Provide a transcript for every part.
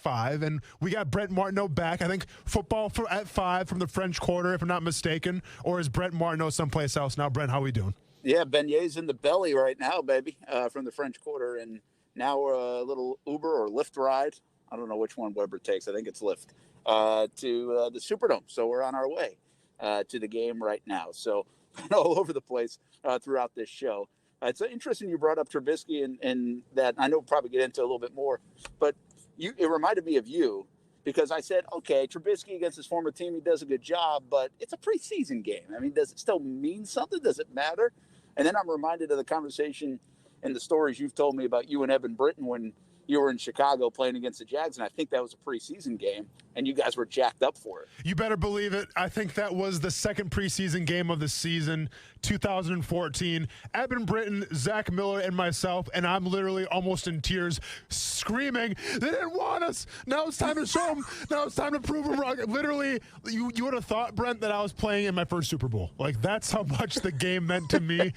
5, and we got Brent Martineau back. I think football at 5 from the French Quarter, if I'm not mistaken, or is Brent Martineau someplace else now? Brent, how are we doing? Yeah, beignets in the belly right now, baby, from the French Quarter, and now a little Uber or Lyft ride. I don't know which one Weber takes. I think it's Lyft to the Superdome. So we're on our way to the game right now. So all over the place throughout this show. It's interesting you brought up Trubisky and that. I know we'll probably get into a little bit more, but it reminded me of you because I said, okay, Trubisky against his former team, he does a good job, but it's a preseason game. I mean, does it still mean something? Does it matter? And then I'm reminded of the conversation and the stories you've told me about you and Evan Britton when you were in Chicago playing against the Jags, and I think that was a preseason game, and you guys were jacked up for it. You better believe it. I think that was the second preseason game of the season, 2014. Evan Britton, Zach Miller, and myself, and I'm literally almost in tears, screaming, they didn't want us. Now it's time to show them. Now it's time to prove them wrong. Literally, you would have thought, Brent, that I was playing in my first Super Bowl. Like, that's how much the game meant to me.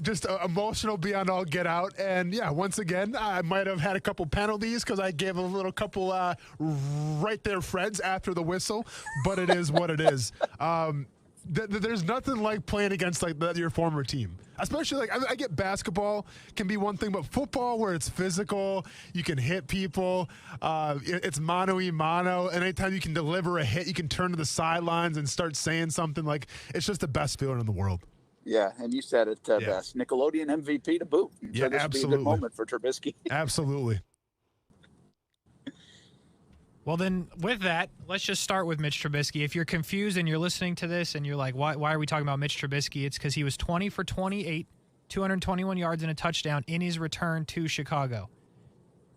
Just emotional beyond all get out. And, yeah, once again, I might have had a couple penalties because I gave a little couple right there Freds after the whistle, but it is what it is. There's nothing like playing against your former team, especially I get basketball can be one thing, but football where it's physical, you can hit people, it's mano-a-mano, and anytime you can deliver a hit, you can turn to the sidelines and start saying something. Like, it's just the best feeling in the world. Yeah, and you said it best. Nickelodeon MVP to boot. Yeah, so this absolutely. would be a good moment for Trubisky. Absolutely. Well, then, with that, let's just start with Mitch Trubisky. If you're confused and you're listening to this and you're like, why are we talking about Mitch Trubisky? It's because he was 20 for 28, 221 yards and a touchdown in his return to Chicago.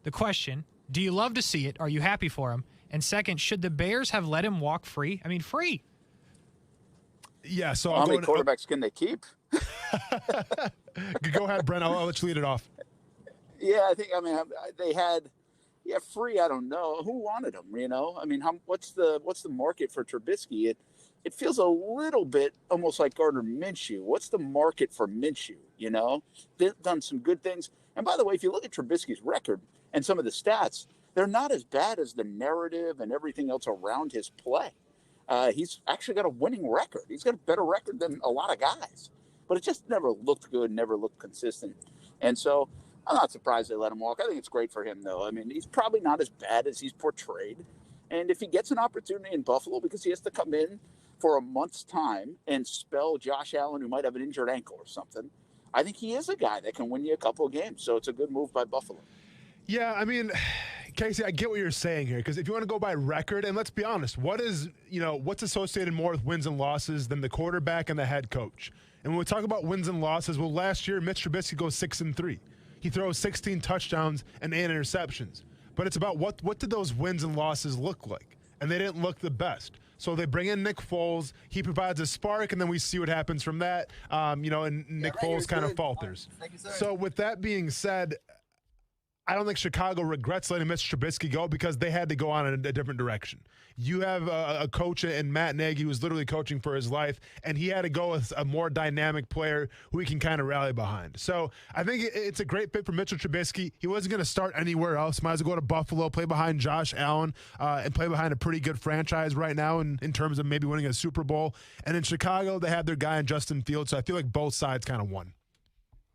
The question, do you love to see it? Are you happy for him? And second, should the Bears have let him walk free? I mean, free. Yeah, so how many quarterbacks can they keep? Go ahead, Brent. I'll let you lead it off. Yeah, they had free. I don't know who wanted him. I mean, what's the market for Trubisky? It feels a little bit almost like Gardner Minshew. What's the market for Minshew? They've done some good things. And by the way, if you look at Trubisky's record and some of the stats, they're not as bad as the narrative and everything else around his play. He's actually got a winning record. He's got a better record than a lot of guys, but it just never looked good, never looked consistent. And so I'm not surprised they let him walk. I think it's great for him, though. I mean, he's probably not as bad as he's portrayed. And if he gets an opportunity in Buffalo, because he has to come in for a month's time and spell Josh Allen, who might have an injured ankle or something, I think he is a guy that can win you a couple of games. So it's a good move by Buffalo. Yeah, I mean, Casey, I get what you're saying here, because if you want to go by record, and let's be honest, what's associated more with wins and losses than the quarterback and the head coach? And when we talk about wins and losses, well, last year Mitch Trubisky goes 6-3. He throws 16 touchdowns and 8 interceptions. But it's about what did those wins and losses look like? And they didn't look the best. So they bring in Nick Foles. He provides a spark, and then we see what happens from that. And Nick Foles kind of falters. So with that being said, I don't think Chicago regrets letting Mitch Trubisky go because they had to go on in a different direction. You have a coach in Matt Nagy who was literally coaching for his life, and he had to go with a more dynamic player who he can kind of rally behind. So I think it's a great fit for Mitchell Trubisky. He wasn't going to start anywhere else. Might as well go to Buffalo, play behind Josh Allen, and play behind a pretty good franchise right now in terms of maybe winning a Super Bowl. And in Chicago, they had their guy in Justin Fields, so I feel like both sides kind of won.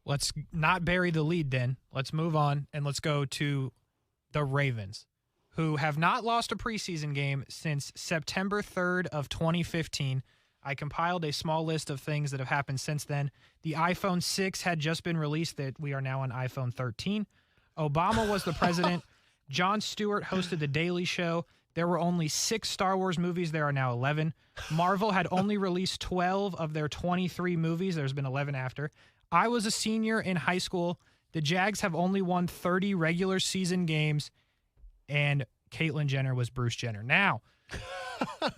Let's not bury the lead then. Let's move on, and let's go to the Ravens, who have not lost a preseason game since September 3rd of 2015. I compiled a small list of things that have happened since then. The iPhone 6 had just been released. That we are now on iPhone 13. Obama was the president. Jon Stewart hosted The Daily Show. There were only 6 Star Wars movies. There are now 11. Marvel had only released 12 of their 23 movies. There's been 11 after. I was a senior in high school. The Jags have only won 30 regular season games, and Caitlyn Jenner was Bruce Jenner. Now,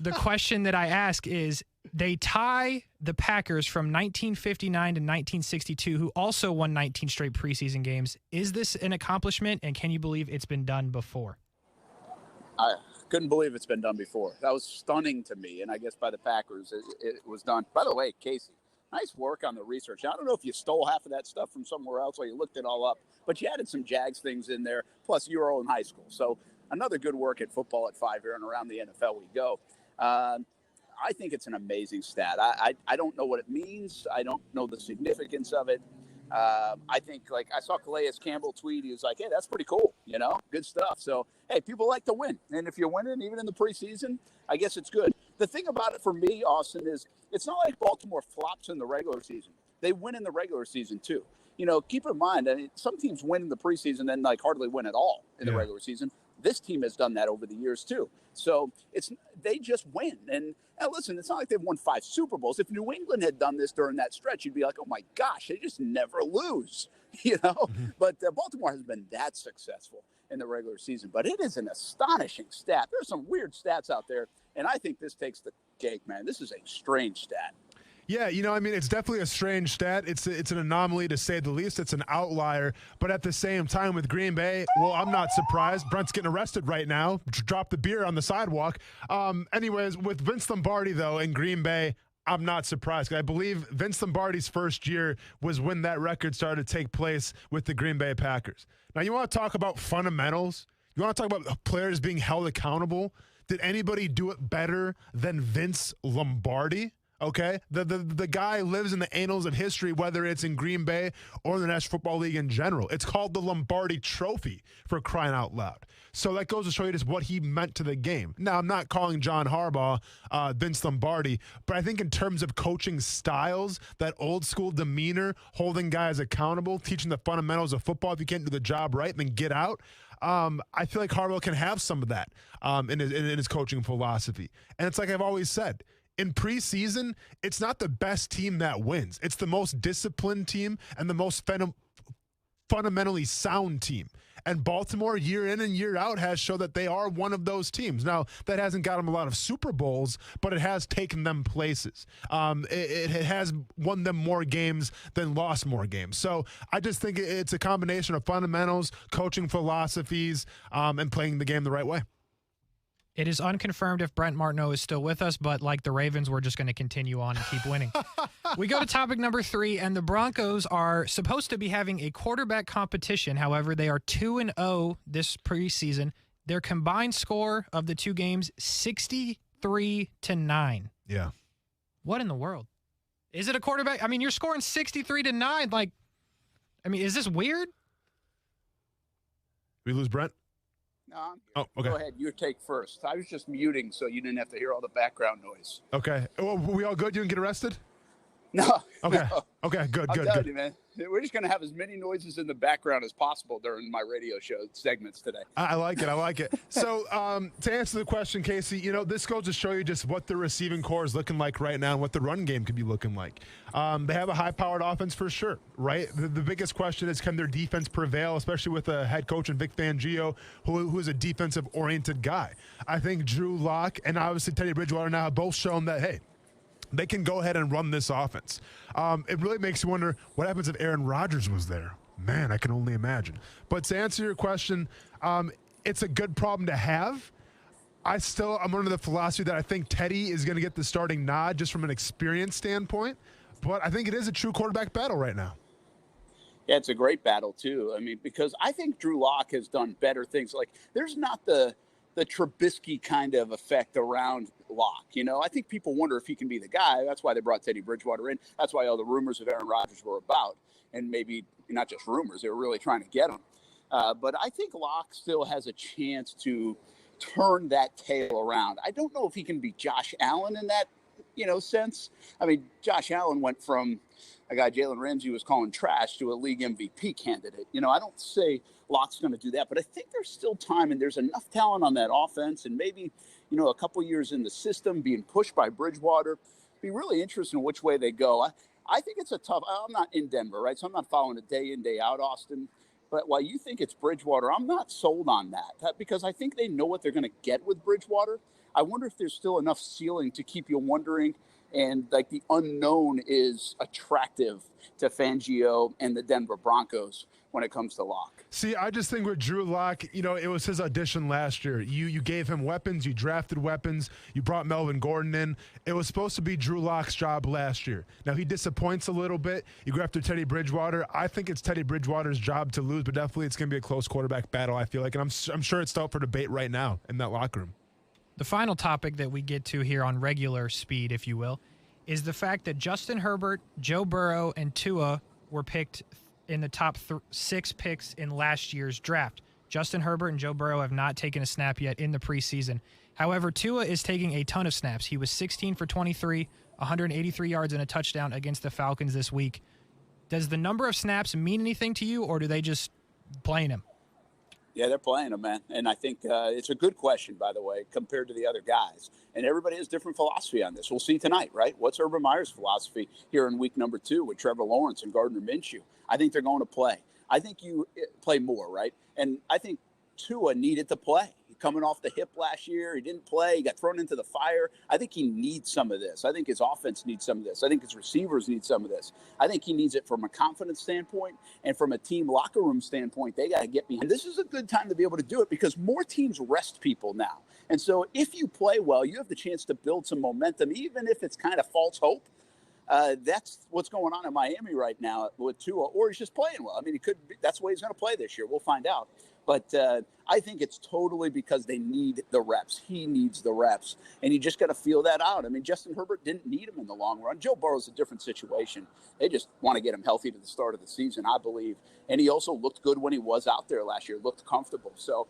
the question that I ask is, they tie the Packers from 1959 to 1962, who also won 19 straight preseason games. Is this an accomplishment, and can you believe it's been done before? I couldn't believe it's been done before. That was stunning to me, and I guess by the Packers it was done. By the way, Casey, nice work on the research. I don't know if you stole half of that stuff from somewhere else or you looked it all up, but you added some Jags things in there, plus you were all in high school. So another good work at football at 5 here, and around the NFL we go. I think it's an amazing stat. I don't know what it means. I don't know the significance of it. I think, like, I saw Calais Campbell tweet. He was like, hey, that's pretty cool, good stuff. So, hey, people like to win. And if you're winning, even in the preseason, I guess it's good. The thing about it for me, Austin, is it's not like Baltimore flops in the regular season. They win in the regular season, too. Keep in mind, I mean, some teams win in the preseason and, like, hardly win at all in the regular season. This team has done that over the years, too. So they just win. And listen, it's not like they've won 5 Super Bowls. If New England had done this during that stretch, you'd be like, oh, my gosh, they just never lose, Mm-hmm. But Baltimore has been that successful in the regular season. But it is an astonishing stat. There's some weird stats out there, and I think this takes the cake, man. This is a strange stat. Yeah, I mean, it's definitely a strange stat. It's an anomaly, to say the least. It's an outlier. But at the same time, with Green Bay, well, I'm not surprised. Brent's getting arrested right now. Drop the beer on the sidewalk. Anyways, with Vince Lombardi, though, in Green Bay, I'm not surprised. I believe Vince Lombardi's first year was when that record started to take place with the Green Bay Packers. Now, you want to talk about fundamentals? You want to talk about players being held accountable? Did anybody do it better than Vince Lombardi? Okay, the guy lives in the annals of history, whether it's in Green Bay or the National Football League in general. It's called the Lombardi Trophy, for crying out loud. So that goes to show you just what he meant to the game. Now, I'm not calling John Harbaugh Vince Lombardi, but I think in terms of coaching styles, that old school demeanor, holding guys accountable, teaching the fundamentals of football. If you can't do the job right, then get out. I feel like Harbaugh can have some of that in his coaching philosophy. And it's like I've always said, in preseason, it's not the best team that wins. It's the most disciplined team and the most fundamentally sound team. And Baltimore, year in and year out, has shown that they are one of those teams. Now, that hasn't got them a lot of Super Bowls, but it has taken them places. It has won them more games than lost more games. So I just think it's a combination of fundamentals, coaching philosophies, and playing the game the right way. It is unconfirmed if Brent Martineau is still with us, but like the Ravens, we're just going to continue on and keep winning. We go to topic number 3, and the Broncos are supposed to be having a quarterback competition. However, they are 2-0 this preseason. Their combined score of the 2 games, 63-9. Yeah. What in the world? Is it a quarterback? I mean, you're scoring 63-9. Like, I mean, is this weird? We lose Brent? No, oh, okay. Go ahead. Your take first. I was just muting so you didn't have to hear all the background noise. Okay. Well, we all good? You didn't get arrested? No. Okay. No. Okay, good. I'm telling you, man. We're just going to have as many noises in the background as possible during my radio show segments today. I like it. So to answer the question, Casey, this goes to show you just what the receiving core is looking like right now and what the run game could be looking like. They have a high-powered offense for sure, right? The biggest question is, can their defense prevail, especially with a head coach in Vic Fangio, who is a defensive-oriented guy. I think Drew Lock and obviously Teddy Bridgewater now have both shown that, hey, they can go ahead and run this offense. It really makes you wonder what happens if Aaron Rodgers was there. Man, I can only imagine. But to answer your question, it's a good problem to have. I'm under the philosophy that I think Teddy is going to get the starting nod just from an experience standpoint. But I think it is a true quarterback battle right now. Yeah, it's a great battle, too. I mean, because I think Drew Lock has done better things. Like, there's not the Trubisky kind of effect around Lock. I think people wonder if he can be the guy. That's why they brought Teddy Bridgewater in. That's why all the rumors of Aaron Rodgers were about. And maybe not just rumors, they were really trying to get him. But I think Lock still has a chance to turn that tail around. I don't know if he can be Josh Allen in that, sense. I mean, Josh Allen went from a guy Jalen Ramsey was calling trash to a league MVP candidate. I don't say Lock's going to do that, but I think there's still time and there's enough talent on that offense, and maybe, a couple years in the system being pushed by Bridgewater. Be really interesting in which way they go. I think it's a tough. I'm not in Denver, right? So I'm not following it day in, day out, Austin. But while you think it's Bridgewater, I'm not sold on that because I think they know what they're going to get with Bridgewater. I wonder if there's still enough ceiling to keep you wondering, and like the unknown is attractive to Fangio and the Denver Broncos. when it comes to Lock. See, I just think with Drew Lock, it was his audition last year. You gave him weapons, you drafted weapons, you brought Melvin Gordon in. It was supposed to be Drew Lock's job last year. Now, he disappoints a little bit. You go after Teddy Bridgewater. I think it's Teddy Bridgewater's job to lose, but definitely it's going to be a close quarterback battle, I feel like. And I'm sure it's still up for debate right now in that locker room. The final topic that we get to here on regular speed, if you will, is the fact that Justin Herbert, Joe Burrow, and Tua were picked in the top 6 picks in last year's draft. Justin Herbert and Joe Burrow have not taken a snap yet in the preseason. However, Tua is taking a ton of snaps. He was 16 for 23, 183 yards and a touchdown against the Falcons this week. Does the number of snaps mean anything to you, or do they just playing him? Yeah, they're playing him, man. And I think it's a good question, by the way, compared to the other guys. And everybody has different philosophy on this. We'll see tonight, right? What's Urban Meyer's philosophy here in week number 2 with Trevor Lawrence and Gardner Minshew? I think they're going to play. I think you play more, right? And I think Tua needed to play. Coming off the hip last year, he didn't play. He got thrown into the fire. I think he needs some of this. I think his offense needs some of this. I think his receivers need some of this. I think he needs it from a confidence standpoint and from a team locker room standpoint. They got to get behind. This is a good time to be able to do it because more teams rest people now. And so if you play well, you have the chance to build some momentum, even if it's kind of false hope. That's what's going on in Miami right now with Tua, or he's just playing well. I mean, that's the way he's going to play this year. We'll find out. But I think it's totally because they need the reps. He needs the reps. And you just got to feel that out. I mean, Justin Herbert didn't need him in the long run. Joe Burrow's a different situation. They just want to get him healthy to the start of the season, I believe. And he also looked good when he was out there last year, looked comfortable. So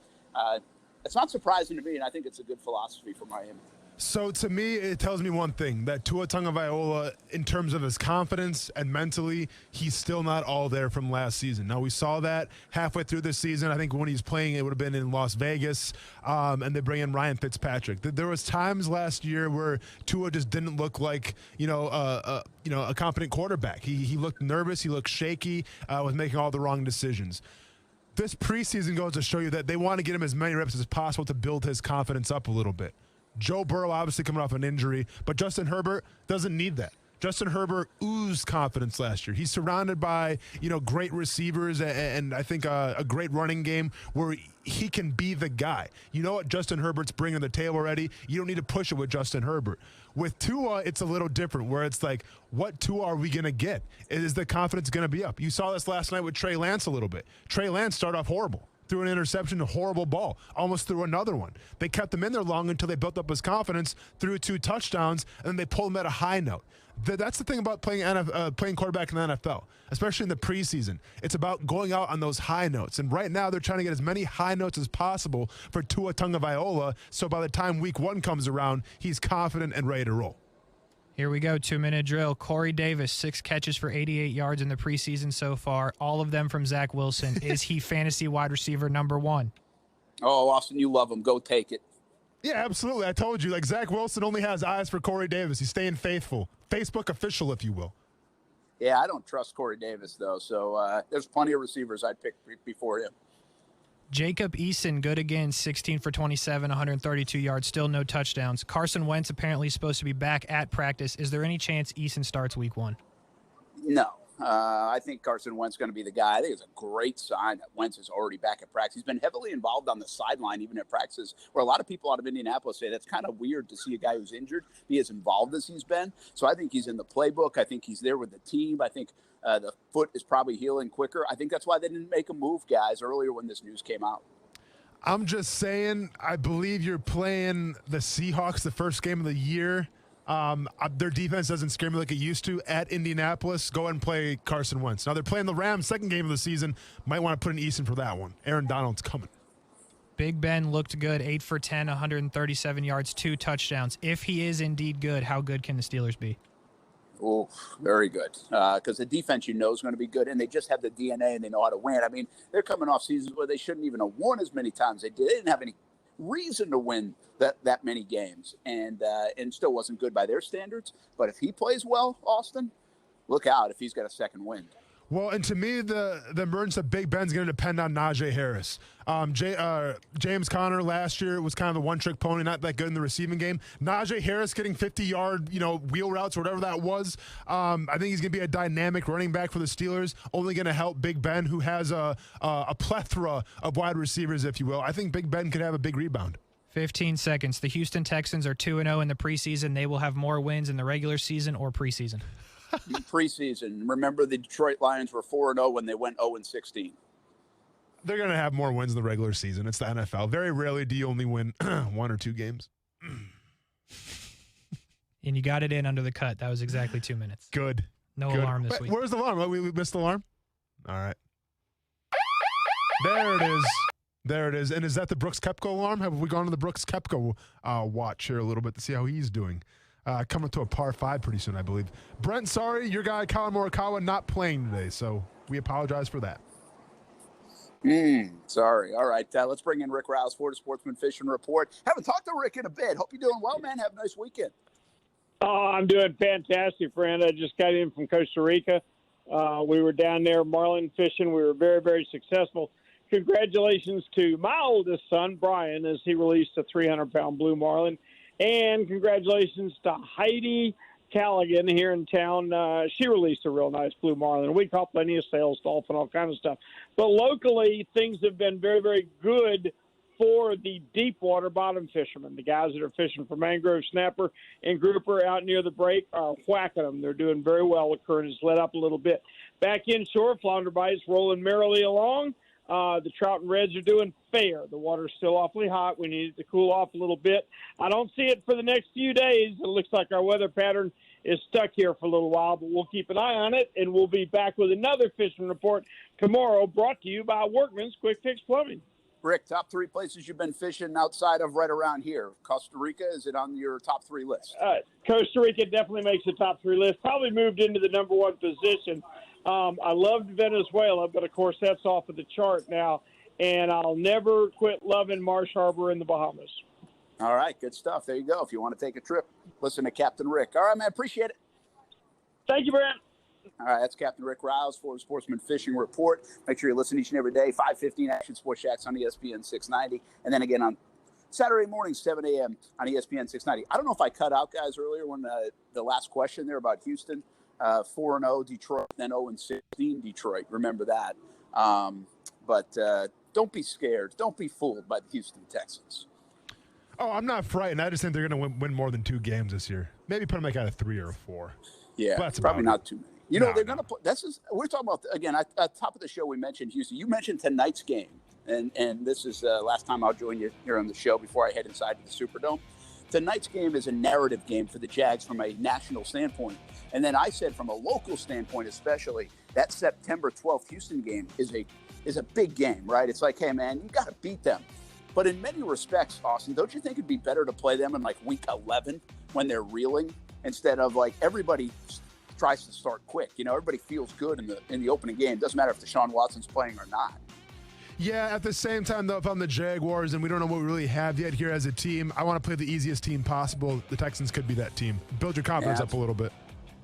it's not surprising to me, and I think it's a good philosophy for Miami. So to me, it tells me one thing, that Tua Tagovailoa, in terms of his confidence and mentally, he's still not all there from last season. Now, we saw that halfway through the season. I think when he's playing, it would have been in Las Vegas, and they bring in Ryan Fitzpatrick. There was times last year where Tua just didn't look like, a competent quarterback. He looked nervous. He looked shaky, was making all the wrong decisions. This preseason goes to show you that they want to get him as many reps as possible to build his confidence up a little bit. Joe Burrow obviously coming off an injury, but Justin Herbert doesn't need that. Justin Herbert oozed confidence last year. He's surrounded by, great receivers and I think a great running game where he can be the guy. You know what Justin Herbert's bringing to the table already? You don't need to push it with Justin Herbert. With Tua, it's a little different where it's like, what Tua are we going to get? Is the confidence going to be up? You saw this last night with Trey Lance a little bit. Trey Lance started off horrible. Threw an interception, a horrible ball, almost threw another one. They kept him in there long until they built up his confidence, threw 2 touchdowns, and then they pulled him at a high note. That's the thing about playing quarterback in the NFL, especially in the preseason. It's about going out on those high notes. And right now, they're trying to get as many high notes as possible for Tua Tagovailoa, so by the time week 1 comes around, he's confident and ready to roll. Here we go, 2-minute drill. Corey Davis, 6 catches for 88 yards in the preseason so far, all of them from Zach Wilson. Is he fantasy wide receiver number 1? Oh, Austin, you love him. Go take it. Yeah, absolutely. I told you, Zach Wilson only has eyes for Corey Davis. He's staying faithful. Facebook official, if you will. Yeah, I don't trust Corey Davis, though. So there's plenty of receivers I'd pick before him. Jacob Eason, good again, 16 for 27, 132 yards, still no touchdowns. Carson Wentz apparently is supposed to be back at practice. Is there any chance Eason starts week 1? No. I think Carson Wentz is going to be the guy. I think it's a great sign that Wentz is already back at practice. He's been heavily involved on the sideline, even at practices, where a lot of people out of Indianapolis say that's kind of weird to see a guy who's injured be as involved as he's been. So I think he's in the playbook. I think he's there with the team. I think the foot is probably healing quicker. I think that's why they didn't make a move, guys, earlier when this news came out. I'm just saying, I believe you're playing the Seahawks the first game of the year. Their defense doesn't scare me like it used to at Indianapolis. Go ahead and play Carson Wentz. Now they're playing the Rams second game of the season. Might want to put in Eason for that one. Aaron Donald's coming. Big Ben looked good, 8 for 10, 137 yards, 2 touchdowns. If he is indeed good, how good can the Steelers be? Oh, very good. Because the defense, is going to be good, and they just have the DNA and they know how to win. I mean, they're coming off seasons where they shouldn't even have won as many times. They didn't have any reason to win that many games, and still wasn't good by their standards. But if he plays well, Austin, look out if he's got a second wind. Well, and to me, the emergence of Big Ben's going to depend on Najee Harris. James Conner last year was kind of the one-trick pony, not that good in the receiving game. Najee Harris getting 50-yard, wheel routes or whatever that was. I think he's going to be a dynamic running back for the Steelers, only going to help Big Ben, who has a plethora of wide receivers, if you will. I think Big Ben could have a big rebound. 15 seconds. The Houston Texans are 2-0 in the preseason. They will have more wins in the regular season or preseason. Preseason. Remember, the Detroit Lions were 4-0 when they went 0-16. They're going to have more wins in the regular season. It's the NFL. Very rarely do you only win 1 or 2 games. And you got it in under the cut. That was exactly 2 minutes. Good. No alarm this week. Where's the alarm? We missed the alarm? All right. There it is. There it is. And is that the Brooks Koepka alarm? Have we gone to the Brooks Koepka watch here a little bit to see how he's doing? Coming to a par 5 pretty soon, I believe. Brent, sorry, your guy Colin Morikawa not playing today, so we apologize for that. Sorry. All right, let's bring in Rick Rouse for the Sportsman Fishing Report. Haven't talked to Rick in a bit. Hope you're doing well, man. Have a nice weekend. Oh, I'm doing fantastic, friend. I just got in from Costa Rica. We were down there marlin fishing. We were very, very successful. Congratulations to my oldest son, Brian, as he released a 300-pound blue marlin. And congratulations to Heidi Callaghan here in town. She released a real nice blue marlin. We caught plenty of sails, dolphin, all kinds of stuff. But locally, things have been very, very good for the deep water bottom fishermen. The guys that are fishing for mangrove, snapper, and grouper out near the break are whacking them. They're doing very well. The current has let up a little bit. Back inshore, flounder bites rolling merrily along. The trout and reds are doing fair. The water's still awfully hot. We need it to cool off a little bit. I don't see it for the next few days. It looks like our weather pattern is stuck here for a little while, but we'll keep an eye on it, and we'll be back with another fishing report tomorrow, brought to you by Workman's Quick Fix Plumbing. Rick, top 3 places you've been fishing outside of right around here. Costa Rica, is it on your top 3 list? Costa Rica definitely makes the top 3 list. Probably moved into the number 1 position. I loved Venezuela, but, of course, that's off of the chart now. And I'll never quit loving Marsh Harbor in the Bahamas. All right, good stuff. There you go. If you want to take a trip, listen to Captain Rick. All right, man, appreciate it. Thank you, Brent. All right, that's Captain Rick Rouse for the Sportsman Fishing Report. Make sure you listen each and every day, 5:15 Action Sports Shacks on ESPN 690. And then again on Saturday morning, 7 a.m. on ESPN 690. I don't know if I cut out, guys, earlier when the last question there about Houston. 4-0 Detroit, then 0-16 Detroit. Remember that. But don't be scared. Don't be fooled by the Houston Texans. Oh, I'm not frightened. I just think they're going to win more than 2 games this year. Maybe put them like out of 3 or 4. Yeah, that's probably not too many. They're going to put. We're talking about again at the top of the show. We mentioned Houston. You mentioned tonight's game, and this is last time I'll join you here on the show before I head inside to the Superdome. Tonight's game is a narrative game for the Jags from a national standpoint. And then I said from a local standpoint, especially, that September 12th Houston game is a big game, right? It's like, hey, man, you got to beat them. But in many respects, Austin, don't you think it'd be better to play them in like week 11 when they're reeling instead of like everybody tries to start quick? Everybody feels good in the opening game. Doesn't matter if Deshaun Watson's playing or not. Yeah, at the same time, though, if I'm the Jaguars and we don't know what we really have yet here as a team, I want to play the easiest team possible. The Texans could be that team. Build your confidence up a little bit.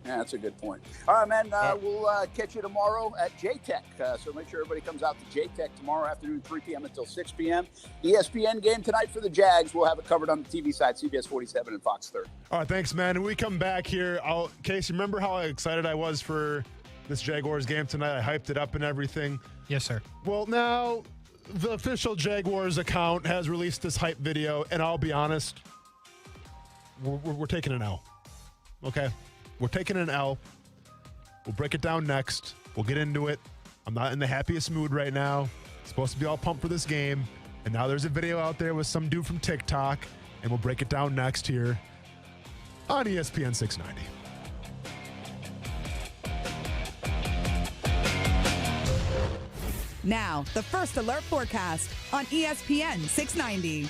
Yeah, that's a good point. All right, man, we'll catch you tomorrow at JTech. So make sure everybody comes out to JTech tomorrow afternoon, 3 p.m. until 6 p.m. ESPN game tonight for the Jags. We'll have it covered on the TV side, CBS 47 and Fox 30. All right, thanks, man. When we come back here, Casey, remember how excited I was for this Jaguars game tonight? I hyped it up and everything. Yes, sir. Well, now the official Jaguars account has released this hype video, and I'll be honest, we're taking an L. Okay? We're taking an L. We'll break it down next. We'll get into it. I'm not in the happiest mood right now. Supposed to be all pumped for this game. And now there's a video out there with some dude from TikTok. And we'll break it down next here on ESPN 690. Now, the First Alert Forecast on ESPN 690.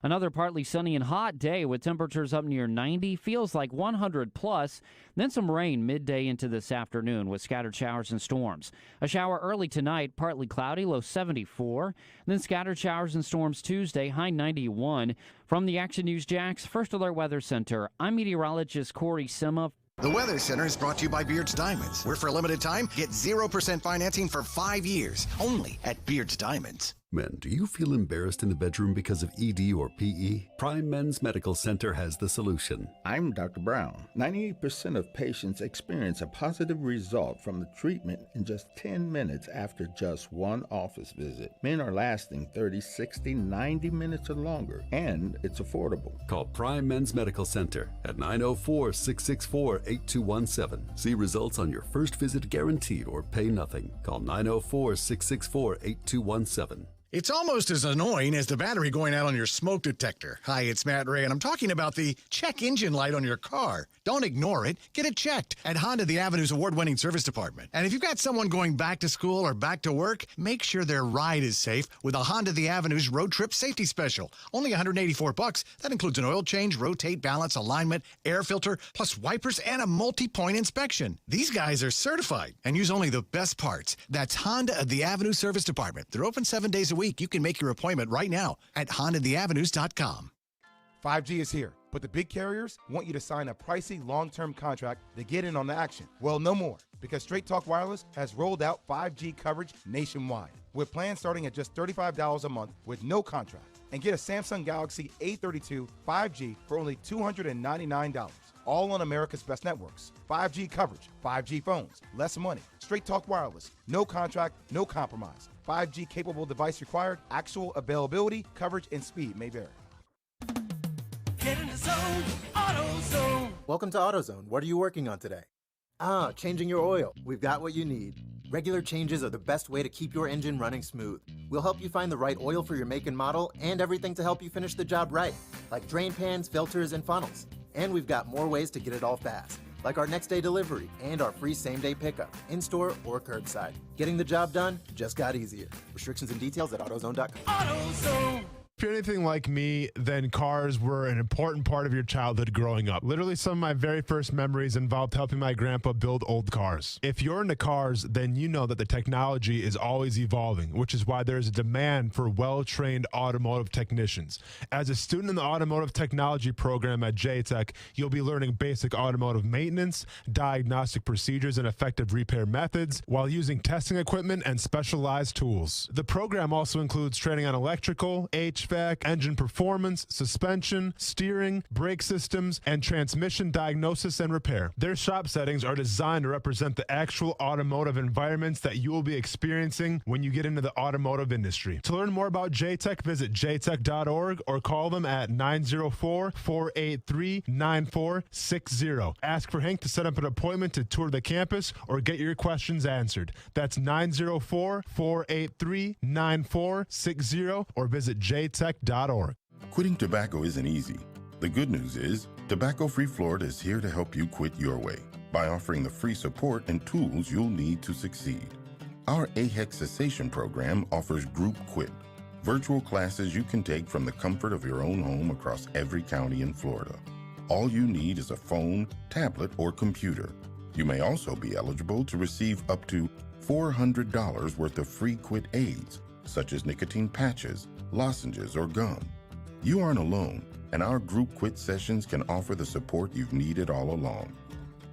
Another partly sunny and hot day with temperatures up near 90, feels like 100 plus, then some rain midday into this afternoon with scattered showers and storms. A shower early tonight, partly cloudy, low 74, then scattered showers and storms Tuesday, high 91. From the Action News Jax First Alert Weather Center, I'm meteorologist Corey Sima. The Weather Center is brought to you by Beard's Diamonds, where for a limited time, get 0% financing for 5 years, only at Beard's Diamonds. Men, do you feel embarrassed in the bedroom because of ED or PE? Prime Men's Medical Center has the solution. I'm Dr. Brown. 98% of patients experience a positive result from the treatment in just 10 minutes after just one office visit. Men are lasting 30, 60, 90 minutes or longer, and it's affordable. Call Prime Men's Medical Center at 904-664-8217. See results on your first visit guaranteed or pay nothing. Call 904-664-8217. It's almost as annoying as the battery going out on your smoke detector. Hi, it's Matt Ray, and I'm talking about the check engine light on your car. Don't ignore it. Get it checked at Honda the Avenue's award-winning service department. And if you've got someone going back to school or back to work, make sure their ride is safe with a Honda the Avenue's road trip safety special. Only $184. That includes an oil change, rotate, balance, alignment, air filter, plus wipers and a multi-point inspection. These guys are certified and use only the best parts. That's Honda the Avenue Service Department. They're open 7 days a week. You can make your appointment right now at HondaTheAvenues.com. 5G is here, but the big carriers want you to sign a pricey long-term contract to get in on the action. Well, no more, because Straight Talk Wireless has rolled out 5G coverage nationwide, with plans starting at just $35 a month with no contract. And get a Samsung Galaxy A32 5G for only $299. All on America's best networks. 5G coverage, 5G phones, less money. Straight Talk Wireless, no contract, no compromise. 5G capable device required. Actual availability, coverage, and speed may vary. Get in the zone, AutoZone. Welcome to AutoZone. What are you working on today? Changing your oil. We've got what you need. Regular changes are the best way to keep your engine running smooth. We'll help you find the right oil for your make and model and everything to help you finish the job right, like drain pans, filters, and funnels. And we've got more ways to get it all fast, like our next day delivery and our free same-day pickup, in-store or curbside. Getting the job done just got easier. Restrictions and details at AutoZone.com. AutoZone. If you're anything like me, then cars were an important part of your childhood growing up. Literally, some of my very first memories involved helping my grandpa build old cars. If you're into cars, then you know that the technology is always evolving, which is why there's a demand for well-trained automotive technicians. As a student in the automotive technology program at JTech, you'll be learning basic automotive maintenance, diagnostic procedures, and effective repair methods while using testing equipment and specialized tools. The program also includes training on electrical, HVAC, engine performance, suspension, steering, brake systems, and transmission diagnosis and repair. Their shop settings are designed to represent the actual automotive environments that you will be experiencing when you get into the automotive industry. To learn more about JTech, visit jtech.org or call them at 904-483-9460. Ask for Hank to set up an appointment to tour the campus or get your questions answered. That's 904-483-9460 or visit jtech.org. Quitting tobacco isn't easy. The good news is, Tobacco Free Florida is here to help you quit your way by offering the free support and tools you'll need to succeed. Our AHEC cessation program offers Group Quit, virtual classes you can take from the comfort of your own home across every county in Florida. All you need is a phone, tablet, or computer. You may also be eligible to receive up to $400 worth of free quit aids, such as nicotine patches, lozenges, or gum. You aren't alone, and our group quit sessions can offer the support you've needed all along.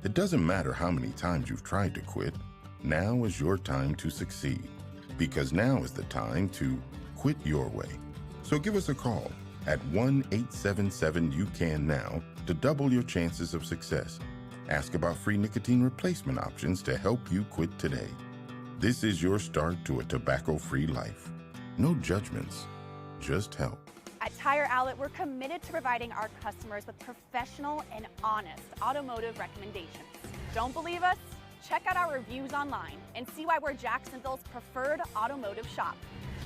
It doesn't matter how many times you've tried to quit, now is your time to succeed, because now is the time to quit your way. So give us a call at 1-877-YOU-CAN-NOW to double your chances of success. Ask about free nicotine replacement options to help you quit today. This is your start to a tobacco-free life. No judgments, just help. At Tire Outlet, we're committed to providing our customers with professional and honest automotive recommendations. Don't believe us? Check out our reviews online and see why we're Jacksonville's preferred automotive shop.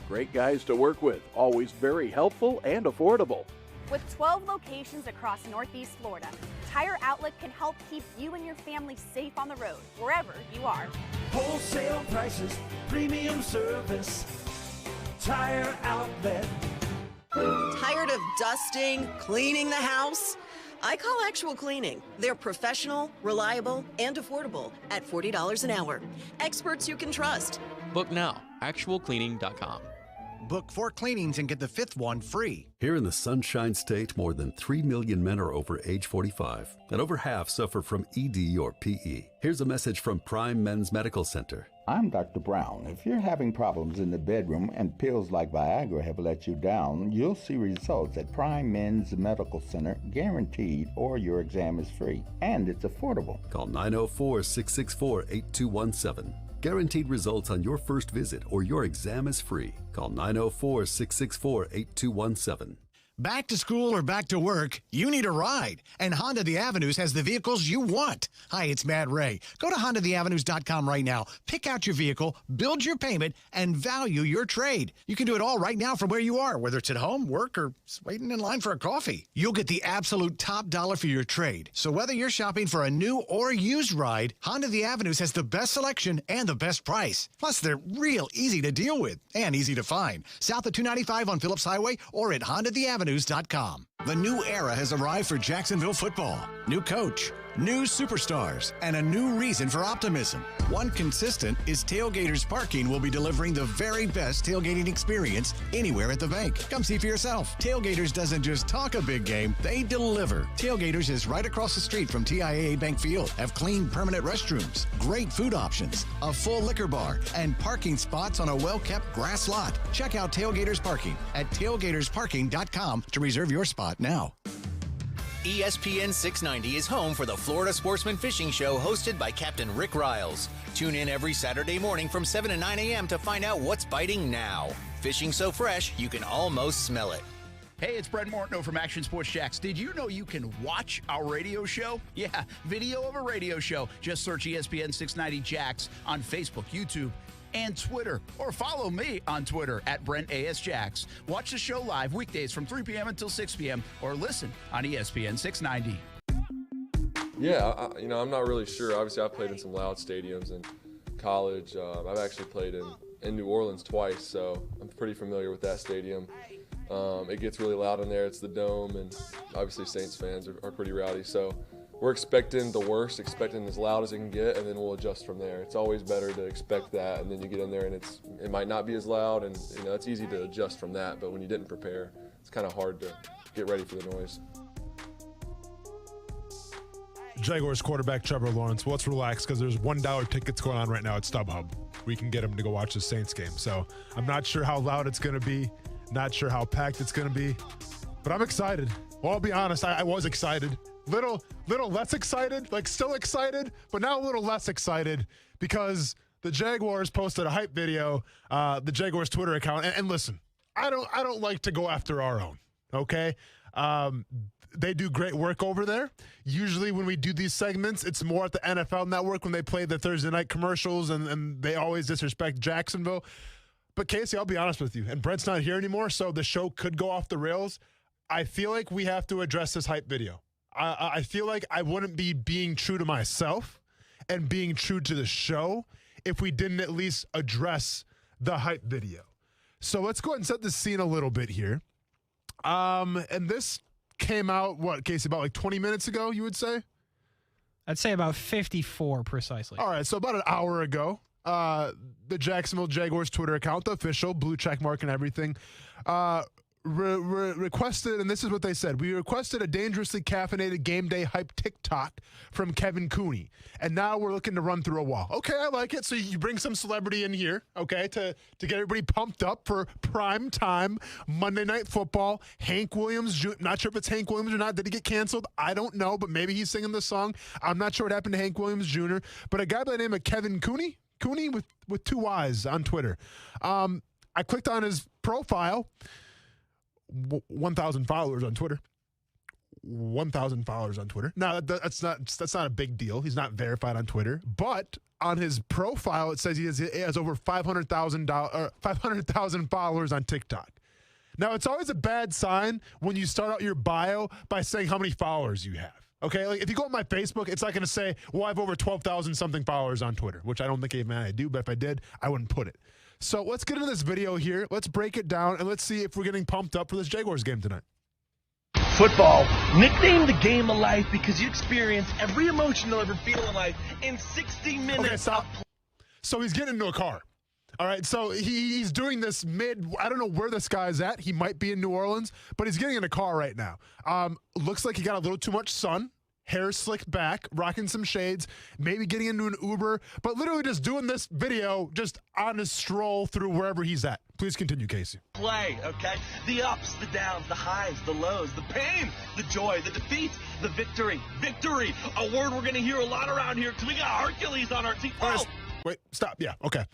Great guys to work with, always very helpful and affordable. With 12 locations across Northeast Florida, Tire Outlet can help keep you and your family safe on the road, wherever you are. Wholesale prices, premium service. Tire Outlet. Tired of dusting, cleaning the house? I call Actual Cleaning. They're professional, reliable, and affordable at $40 an hour. Experts you can trust. Book now, actualcleaning.com. Book 4 cleanings and get the 5th one free. Here in the Sunshine State, more than 3 million men are over age 45, and over half suffer from ED or PE. Here's a message from Prime Men's Medical Center. I'm Dr. Brown. If you're having problems in the bedroom and pills like Viagra have let you down, you'll see results at Prime Men's Medical Center, guaranteed, or your exam is free. And it's affordable. Call 904-664-8217. Guaranteed results on your first visit or your exam is free. Call 904-664-8217. Back to school or back to work, you need a ride. And Honda The Avenues has the vehicles you want. Hi, it's Matt Ray. Go to HondaTheAvenues.com right now. Pick out your vehicle, build your payment, and value your trade. You can do it all right now from where you are, whether it's at home, work, or waiting in line for a coffee. You'll get the absolute top dollar for your trade. So whether you're shopping for a new or used ride, Honda The Avenues has the best selection and the best price. Plus, they're real easy to deal with and easy to find. South of 295 on Phillips Highway or at HondaTheAvenues.com. The new era has arrived for Jacksonville football. New coach, new superstars, and a new reason for optimism. One consistent is Tailgaters Parking will be delivering the very best tailgating experience anywhere at the bank. Come see for yourself. Tailgaters doesn't just talk a big game, they deliver. Tailgaters is right across the street from TIAA Bank Field. Have clean permanent restrooms, great food options, a full liquor bar, and parking spots on a well-kept grass lot. Check out Tailgaters Parking at tailgatersparking.com to reserve your spot now. ESPN 690 is home for the Florida Sportsman Fishing Show hosted by Captain Rick Riles. Tune in every Saturday morning from 7 to 9 a.m. to find out what's biting now. Fishing so fresh, you can almost smell it. Hey, it's Brett Martineau from Action Sports Jacks. Did you know you can watch our radio show? Yeah, video of a radio show. Just search ESPN 690 Jacks on Facebook, YouTube, and Twitter, or follow me on Twitter at Brent A.S. Jacks. Watch the show live weekdays from 3 p.m. until 6 p.m. or listen on ESPN 690. Yeah, I'm not really sure. Obviously, I've played in some loud stadiums in college. I've actually played in New Orleans twice, so I'm pretty familiar with that stadium. It gets really loud in there. It's the Dome, and obviously Saints fans are pretty rowdy. So we're expecting the worst, expecting as loud as it can get, and then we'll adjust from there. It's always better to expect that, and then you get in there and it might not be as loud, and it's easy to adjust from that. But when you didn't prepare, it's kind of hard to get ready for the noise. Jaguars quarterback Trevor Lawrence. Well, let's relax because there's $1 tickets going on right now at StubHub. We can get him to go watch the Saints game. So I'm not sure how loud it's going to be, not sure how packed it's going to be, but I'm excited. Well, I'll be honest, I was excited. Little less excited, like still excited, but now a little less excited because the Jaguars posted a hype video, the Jaguars Twitter account. And listen, I don't like to go after our own, okay? They do great work over there. Usually when we do these segments, it's more at the NFL Network when they play the Thursday night commercials, and they always disrespect Jacksonville. But Casey, I'll be honest with you, and Brent's not here anymore, so the show could go off the rails. I feel like we have to address this hype video. I feel like I wouldn't be being true to myself and being true to the show if we didn't at least address the hype video. So let's go ahead and set the scene a little bit here. And this came out, what, Casey, about like 20 minutes ago, you would say? I'd say about 54 precisely. All right, so about an hour ago, the Jacksonville Jaguars Twitter account, the official, blue check mark and everything, requested, and this is what they said, we requested a dangerously caffeinated game day hype TikTok from Kevin Cooney, and now we're looking to run through a wall. Okay, I like it. So you bring some celebrity in here, okay, to get everybody pumped up for prime time Monday Night Football. Hank Williams, not sure if it's Hank Williams or not. Did he get canceled? I don't know, but maybe he's singing the song. I'm not sure what happened to Hank Williams Jr., but a guy by the name of Kevin Cooney with two Y's on Twitter. I clicked on his profile. 1,000 followers on Twitter. 1,000 followers on Twitter. Now that's not a big deal. He's not verified on Twitter, but on his profile it says he has over 500,000 followers on TikTok. Now it's always a bad sign when you start out your bio by saying how many followers you have. Okay, like if you go on my Facebook, it's not going to say, well, I have over 12,000 something followers on Twitter, which I don't think even I do, but if I did, I wouldn't put it. So let's get into this video here. Let's break it down, and let's see if we're getting pumped up for this Jaguars game tonight. Football, nicknamed the game of life because you experience every emotion you'll ever feel in life in 60 minutes. Okay, stop. So he's getting into a car. All right, so he's doing this I don't know where this guy's at. He might be in New Orleans, but he's getting in a car right now. Looks like he got a little too much sun. Hair slicked back, rocking some shades, maybe getting into an Uber, but literally just doing this video just on his stroll through wherever he's at. Please continue, Casey. Play, okay? The ups, the downs, the highs, the lows, the pain, the joy, the defeat, the victory. Victory, a word we're going to hear a lot around here because we got Hercules on our team. Oh. Wait, stop. Yeah, okay.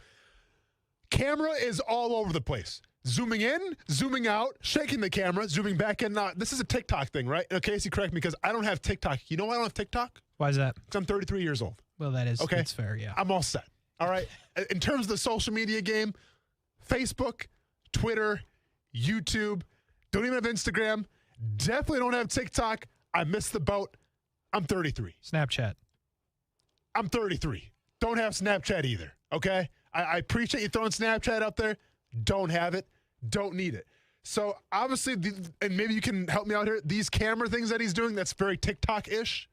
Camera is all over the place. Zooming in, zooming out, shaking the camera, zooming back in. This is a TikTok thing, right? Casey, correct me because I don't have TikTok. You know why I don't have TikTok? Why is that? Because I'm 33 years old. Well, that is okay. That's fair, yeah. I'm all set. All right. In terms of the social media game, Facebook, Twitter, YouTube, don't even have Instagram, definitely don't have TikTok. I missed the boat. I'm 33. Snapchat. I'm 33. Don't have Snapchat either, okay? I appreciate you throwing Snapchat out there. Don't have it. Don't need it. So obviously, and maybe you can help me out here, these camera things that he's doing, that's very TikTok-ish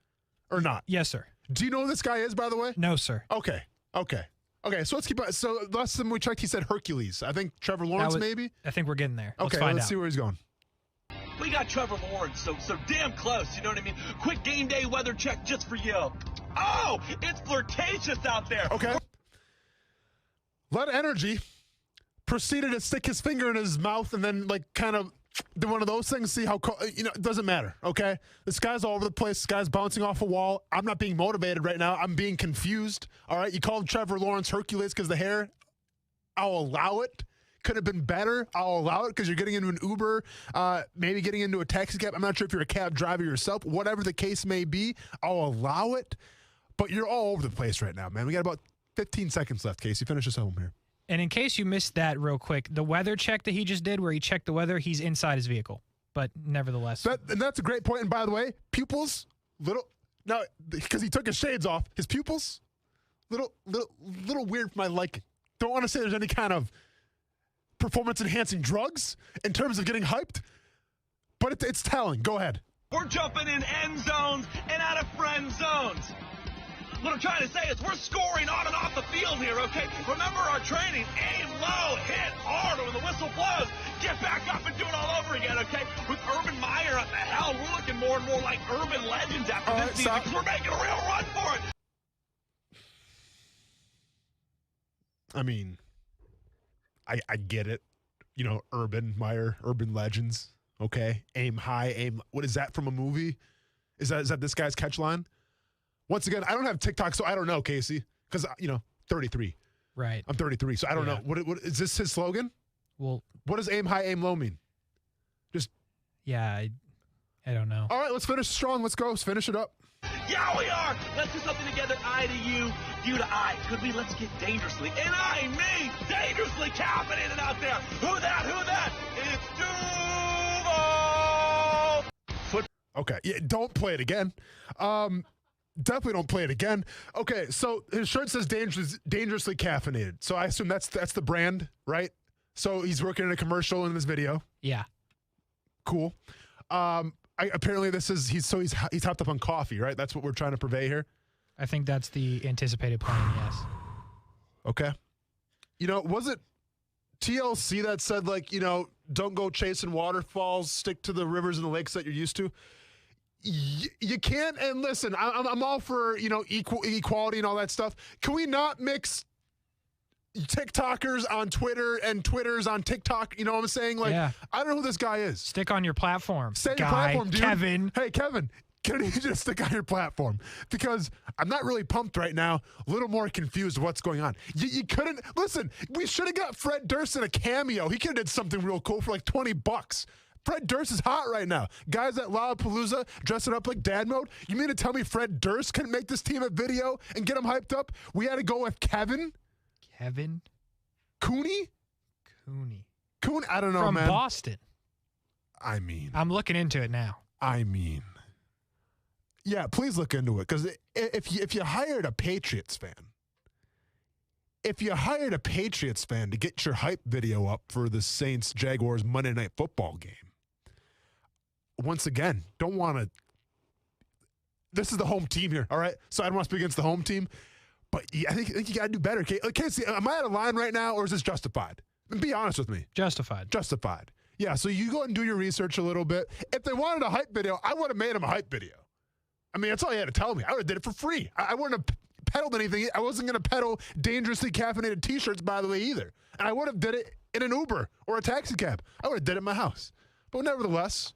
or not? Yes, sir. Do you know who this guy is, by the way? No, sir. Okay, so let's keep on. So last time we checked, he said Hercules. I think Trevor Lawrence, maybe? I think we're getting there. Okay, let's see where he's going. We got Trevor Lawrence, so damn close, you know what I mean? Quick game day weather check just for you. Oh, it's flirtatious out there. Okay. A lot of energy. Proceeded to stick his finger in his mouth and then kind of do one of those things, see how, it doesn't matter, okay? This guy's all over the place. This guy's bouncing off a wall. I'm not being motivated right now. I'm being confused, all right? You called Trevor Lawrence Hercules because the hair. I'll allow it. Could have been better. I'll allow it because you're getting into an Uber, maybe getting into a taxi cab. I'm not sure if you're a cab driver yourself. Whatever the case may be, I'll allow it. But you're all over the place right now, man. We got about 15 seconds left, Casey. Finish us home here. And in case you missed that real quick, the weather check that he just did where he checked the weather, he's inside his vehicle. But nevertheless. And that's a great point. And by the way, pupils, now, because he took his shades off, his pupils, little weird for my liking. Don't want to say there's any kind of performance-enhancing drugs in terms of getting hyped, but it's telling. Go ahead. We're jumping in end zones and out of friend zones. What I'm trying to say is we're scoring on and off the field here, okay? Remember our training. Aim low, hit hard when the whistle blows. Get back up and do it all over again, okay? With Urban Meyer at the helm, we're looking more and more like urban legends after this season because we're making a real run for it. I mean, I get it. Urban Meyer, urban legends, okay? Aim high, aim. What is that from a movie? Is that this guy's catch line? Once again, I don't have TikTok, so I don't know, Casey, because 33. Right. I'm 33, so I don't know. What is this his slogan? Well, what does aim high, aim low mean? I don't know. All right, let's finish strong. Let's go. Let's finish it up. Yeah, we are. Let's do something together. I to you, you to I. Could we? Let's get dangerously, and I mean dangerously caffeinated out there. Who that? It's Duval. Okay, yeah, don't play it again. Definitely don't play it again. Okay, so his shirt says dangerously caffeinated. So I assume that's the brand, right? So he's working in a commercial in this video. Yeah. Cool. Apparently he's hopped up on coffee, right? That's what we're trying to purvey here. I think that's the anticipated plan, yes. Okay. Was it TLC that said don't go chasing waterfalls, stick to the rivers and the lakes that you're used to? You can't, and listen, I'm all for, equality and all that stuff. Can we not mix TikTokers on Twitter and Twitters on TikTok? You know what I'm saying? I don't know who this guy is. Stick on your platform. Stay on your platform, dude. Kevin. Hey, Kevin, can you just stick on your platform? Because I'm not really pumped right now. A little more confused with what's going on. You couldn't, listen, we should have got Fred Durst in a cameo. He could have did something real cool for $20. Fred Durst is hot right now. Guys at Lollapalooza dressing up like dad mode. You mean to tell me Fred Durst couldn't make this team a video and get them hyped up? We had to go with Kevin? Cooney? I don't know, From man. From Boston. I mean. I'm looking into it now. Yeah, please look into it. Because if you hired a Patriots fan, to get your hype video up for the Saints-Jaguars Monday Night Football game, once again, this is the home team here, all right? So I don't want to speak against the home team, But I think you got to do better. Casey, am I at a line right now, or is this justified? Be honest with me. Justified. Justified. Yeah, so you go and do your research a little bit. If they wanted a hype video, I would have made them a hype video. I mean, that's all you had to tell me. I would have did it for free. I wouldn't have peddled anything. I wasn't going to peddle dangerously caffeinated T-shirts, by the way, either. And I would have did it in an Uber or a taxi cab. I would have did it in my house. But nevertheless,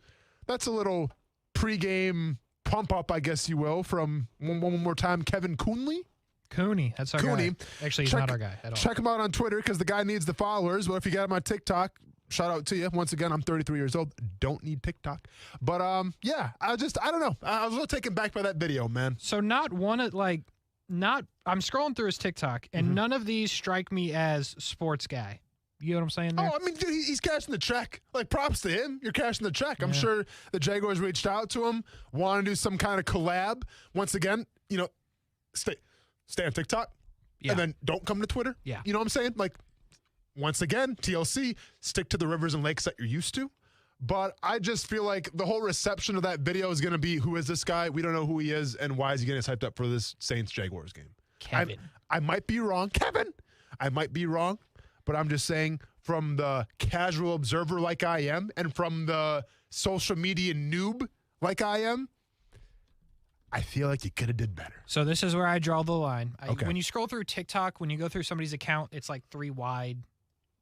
that's a little pregame pump-up, I guess you will, from one more time, Kevin Cooney. Cooney, that's our guy. Actually, he's not our guy at all. Check him out on Twitter because the guy needs the followers. Well, if you got him on TikTok, shout out to you. Once again, I'm 33 years old. Don't need TikTok. But, yeah, I don't know. I was a little taken back by that video, man. So I'm scrolling through his TikTok, and none of these strike me as sports guy. You know what I'm saying there? Oh, I mean, dude, he's cashing the check. Like, props to him. You're cashing the check. I'm sure the Jaguars reached out to him, want to do some kind of collab. Once again, stay on TikTok, and then don't come to Twitter. Yeah. You know what I'm saying? Like, once again, TLC, stick to the rivers and lakes that you're used to. But I just feel like the whole reception of that video is going to be, who is this guy? We don't know who he is, and why is he getting us hyped up for this Saints-Jaguars game? Kevin. I might be wrong. Kevin! I might be wrong, but I'm just saying, from the casual observer like I am, and from the social media noob like I am, I feel like you could have did better. So this is where I draw the line. Okay. When you scroll through TikTok, when you go through somebody's account, it's like 3 wide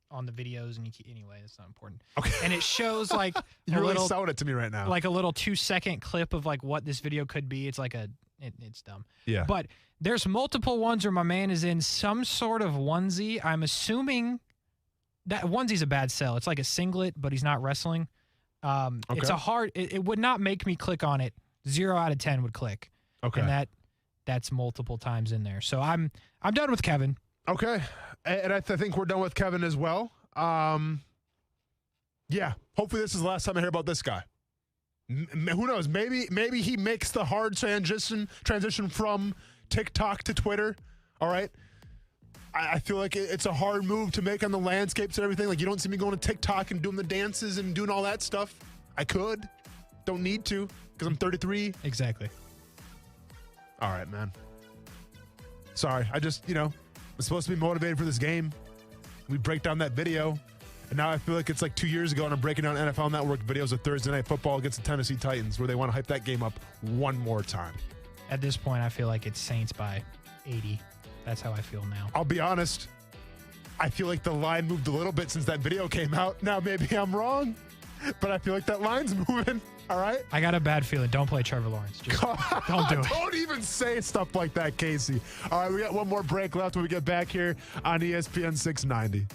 on the videos, and anyway, it's not important. Okay. And it shows like you're really selling it to me right now. Like a little 2-second clip of like what this video could be. It's like it's dumb. Yeah. But there's multiple ones where my man is in some sort of onesie. I'm assuming that onesie's a bad sell. It's like a singlet, but he's not wrestling. It's a hard. It would not make me click on it. 0 out of 10 would click. Okay. And that's multiple times in there. So I'm done with Kevin. Okay. And I think we're done with Kevin as well. Yeah. Hopefully this is the last time I hear about this guy. Who knows? Maybe he makes the hard transition from TikTok to Twitter. All right. I feel like it's a hard move to make on the landscapes and everything. Like, you don't see me going to TikTok and doing the dances and doing all that stuff. I could. Don't need to because I'm 33. Exactly. All right, man. Sorry. I just, was supposed to be motivated for this game. We break down that video. And now I feel like it's like 2 years ago and I'm breaking down NFL Network videos of Thursday Night Football against the Tennessee Titans where they want to hype that game up one more time. At this point, I feel like it's Saints by 80. That's how I feel now. I'll be honest. I feel like the line moved a little bit since that video came out. Now, maybe I'm wrong, but I feel like that line's moving. All right? I got a bad feeling. Don't play Trevor Lawrence. Just don't do it. Don't even say stuff like that, Casey. All right, we got one more break left when we get back here on ESPN 690.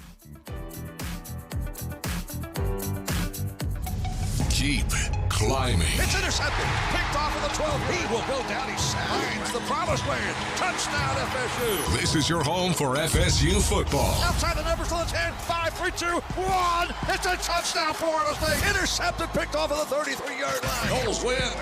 Keep climbing. It's intercepted. Picked off of the 12. He will go down. He signs the promised land. Touchdown, FSU. This is your home for FSU football. Outside the numbers to the 10. 5, 3, 2, 1. It's a touchdown, Florida State. Intercepted. Picked off of the 33-yard line. Noles win.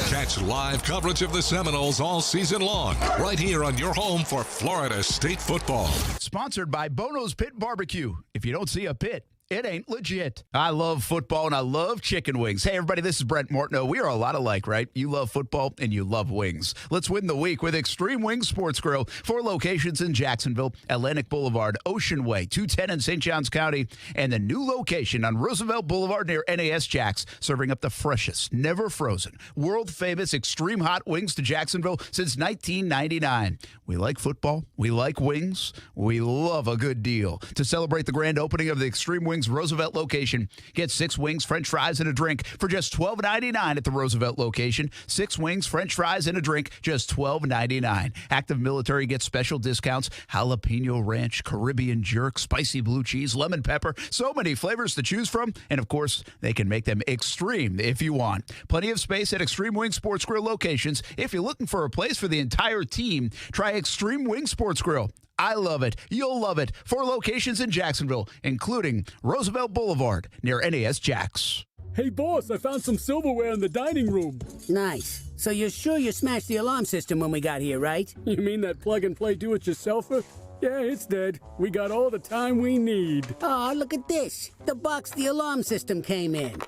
Catch live coverage of the Seminoles all season long, right here on your home for Florida State football. Sponsored by Bono's Pit Barbecue. If you don't see a pit, it ain't legit. I love football and I love chicken wings. Hey, everybody, this is Brent Mortno. We are a lot alike, right? You love football and you love wings. Let's win the week with Extreme Wings Sports Grill. 4 locations in Jacksonville, Atlantic Boulevard, Ocean Way, 210 in St. Johns County, and the new location on Roosevelt Boulevard near NAS Jax, serving up the freshest, never frozen, world-famous extreme hot wings to Jacksonville since 1999. We like football. We like wings. We love a good deal. To celebrate the grand opening of the Extreme Wings Roosevelt location, get 6 wings, french fries, and a drink for just $12.99 at the Roosevelt location. 6 wings, french fries, and a drink, just $12.99. Active military gets special discounts: jalapeno ranch, Caribbean jerk, spicy blue cheese, lemon pepper, so many flavors to choose from. And of course, they can make them extreme if you want. Plenty of space at Extreme Wing Sports Grill locations. If you're looking for a place for the entire team, try Extreme Wing Sports Grill. I love it. You'll love it. 4 locations in Jacksonville, including Roosevelt Boulevard near NAS Jax. Hey, boss, I found some silverware in the dining room. Nice. So you're sure you smashed the alarm system when we got here, right? You mean that plug-and-play do-it-yourselfer? Yeah, it's dead. We got all the time we need. Oh, look at this. The box the alarm system came in.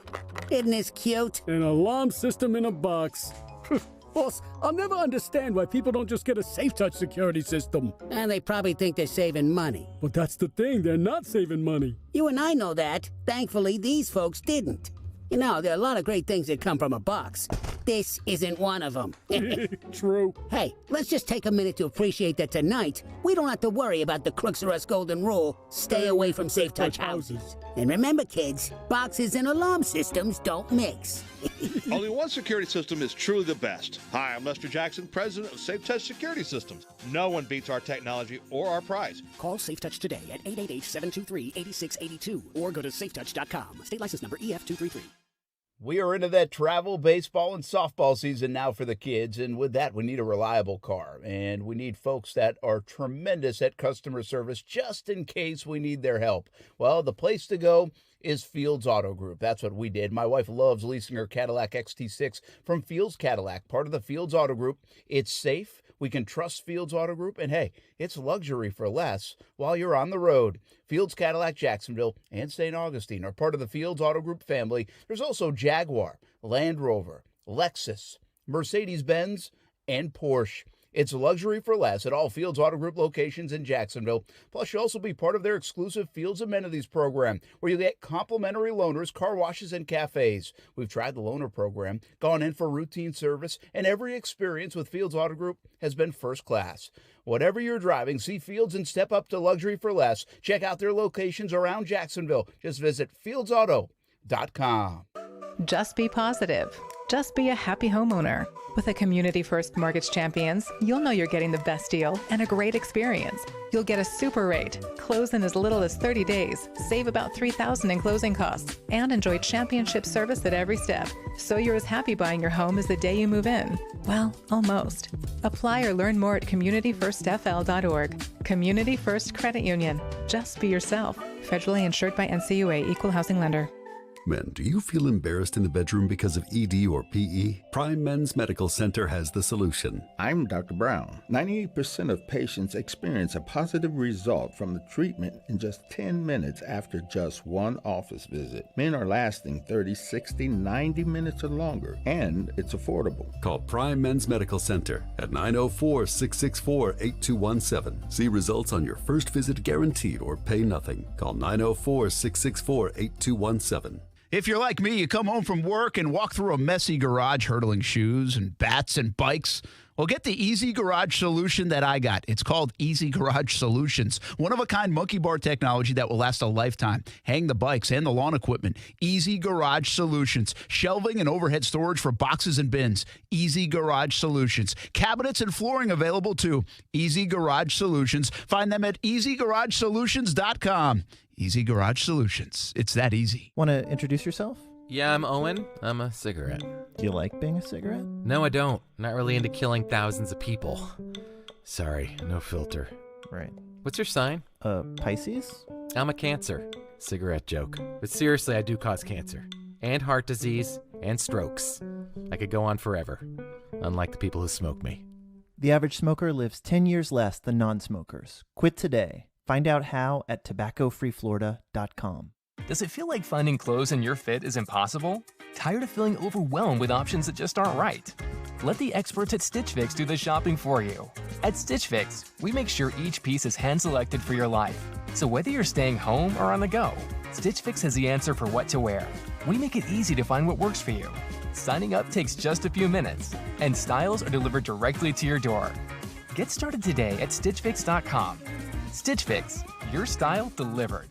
Isn't this cute? An alarm system in a box. Boss, I'll never understand why people don't just get a Safe Touch security system. And they probably think they're saving money. But that's the thing, they're not saving money. You and I know that. Thankfully, these folks didn't. You know, there are a lot of great things that come from a box. This isn't one of them. True. Hey, let's just take a minute to appreciate that tonight, we don't have to worry about the Crooks R Us golden rule. Stay away from Safe Touch houses. And remember, kids, boxes and alarm systems don't mix. Only one security system is truly the best. Hi, I'm Lester Jackson, president of Safe Touch Security Systems. No one beats our technology or our price. Call Safe Touch today at 888-723-8682 or go to safetouch.com. State license number EF233. We are into that travel, baseball, and softball season now for the kids, and with that, we need a reliable car, and we need folks that are tremendous at customer service just in case we need their help. Well, the place to go is Fields Auto Group. That's what we did. My wife loves leasing her Cadillac XT6 from Fields Cadillac, part of the Fields Auto Group. It's safe. We can trust Fields Auto Group, and hey, it's luxury for less while you're on the road. Fields Cadillac Jacksonville and St. Augustine are part of the Fields Auto Group family. There's also Jaguar, Land Rover, Lexus, Mercedes-Benz, and Porsche. It's luxury for less at all Fields Auto Group locations in Jacksonville. Plus, you'll also be part of their exclusive Fields Amenities program, where you get complimentary loaners, car washes, and cafes. We've tried the loaner program, gone in for routine service, and every experience with Fields Auto Group has been first class. Whatever you're driving, see Fields and step up to luxury for less. Check out their locations around Jacksonville. Just visit fieldsauto.com. Just be positive. Just be a happy homeowner. With a Community First Mortgage Champions, you'll know you're getting the best deal and a great experience. You'll get a super rate, close in as little as 30 days, save about $3,000 in closing costs, and enjoy championship service at every step. So you're as happy buying your home as the day you move in. Well, almost. Apply or learn more at communityfirstfl.org. Community First Credit Union. Just be yourself. Federally insured by NCUA, Equal Housing Lender. Men, do you feel embarrassed in the bedroom because of ED or PE? Prime Men's Medical Center has the solution. I'm Dr. Brown. 98% of patients experience a positive result from the treatment in just 10 minutes after just one office visit. Men are lasting 30, 60, 90 minutes or longer, and it's affordable. Call Prime Men's Medical Center at 904-664-8217. See results on your first visit guaranteed or pay nothing. Call 904-664-8217. If you're like me, you come home from work and walk through a messy garage hurdling shoes and bats and bikes. Well, get the Easy Garage solution that I got. It's called Easy Garage Solutions. One-of-a-kind monkey bar technology that will last a lifetime. Hang the bikes and the lawn equipment. Easy Garage Solutions. Shelving and overhead storage for boxes and bins. Easy Garage Solutions. Cabinets and flooring available too. Easy Garage Solutions. Find them at easygaragesolutions.com. Easy Garage Solutions. It's that easy. Want to introduce yourself? Yeah, I'm Owen. I'm a cigarette. Do you like being a cigarette? No, I don't. Not really into killing thousands of people. Sorry, no filter. Right. What's your sign? Pisces? I'm a Cancer. Cigarette joke. But seriously, I do cause cancer. And heart disease. And strokes. I could go on forever. Unlike the people who smoke me. The average smoker lives 10 years less than non-smokers. Quit today. Find out how at tobaccofreeflorida.com. Does it feel like finding clothes in your fit is impossible? Tired of feeling overwhelmed with options that just aren't right? Let the experts at Stitch Fix do the shopping for you. At Stitch Fix, we make sure each piece is hand-selected for your life. So whether you're staying home or on the go, Stitch Fix has the answer for what to wear. We make it easy to find what works for you. Signing up takes just a few minutes, and styles are delivered directly to your door. Get started today at StitchFix.com. Stitch Fix, your style delivered.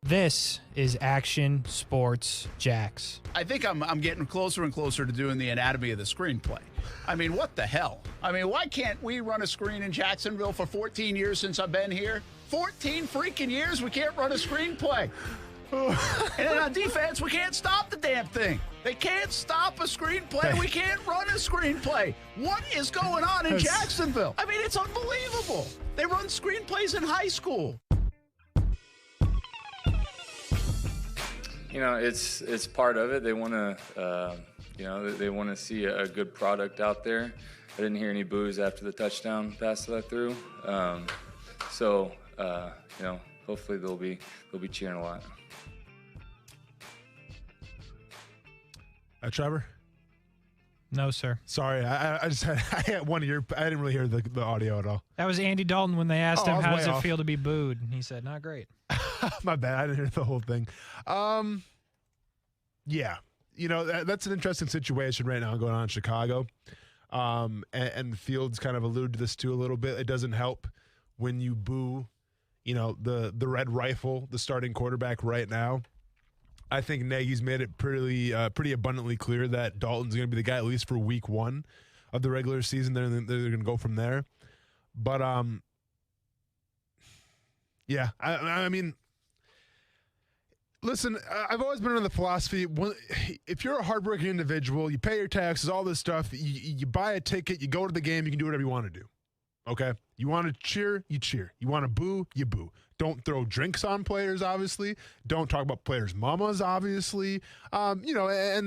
This is Action Sports Jax. I think I'm getting closer and closer to doing the anatomy of the screenplay. I mean, what the hell? I mean, why can't we run a screen in Jacksonville for 14 years since I've been here? 14 freaking years we can't run a screenplay. And then on defense, we can't stop the damn thing. They can't stop a screenplay. We can't run a screenplay. What is going on in Jacksonville? I mean, it's unbelievable. They run screenplays in high school. You know, it's part of it. They want to, they want to see a good product out there. I didn't hear any boos after the touchdown pass that I threw. Hopefully they'll be cheering a lot. Trevor? No, sir. Sorry, I just had I had one ear. I didn't really hear the audio at all. That was Andy Dalton when they asked I him, was how way does it off. feel to be booed? And he said, not great. My bad. I didn't hear the whole thing. Yeah. That's an interesting situation right now going on in Chicago. And Fields kind of alluded to this too a little bit. It doesn't help when you boo, the Red Rifle, the starting quarterback right now. I think Nagy's made it pretty abundantly clear that Dalton's going to be the guy at least for week 1 of the regular season. They're going to go from there. But, yeah, I mean, listen, I've always been under the philosophy, if you're a hardworking individual, you pay your taxes, all this stuff, you buy a ticket, you go to the game, you can do whatever you want to do. Okay? You want to cheer, you cheer. You want to boo, you boo. Don't throw drinks on players, obviously. Don't talk about players' mamas, obviously. And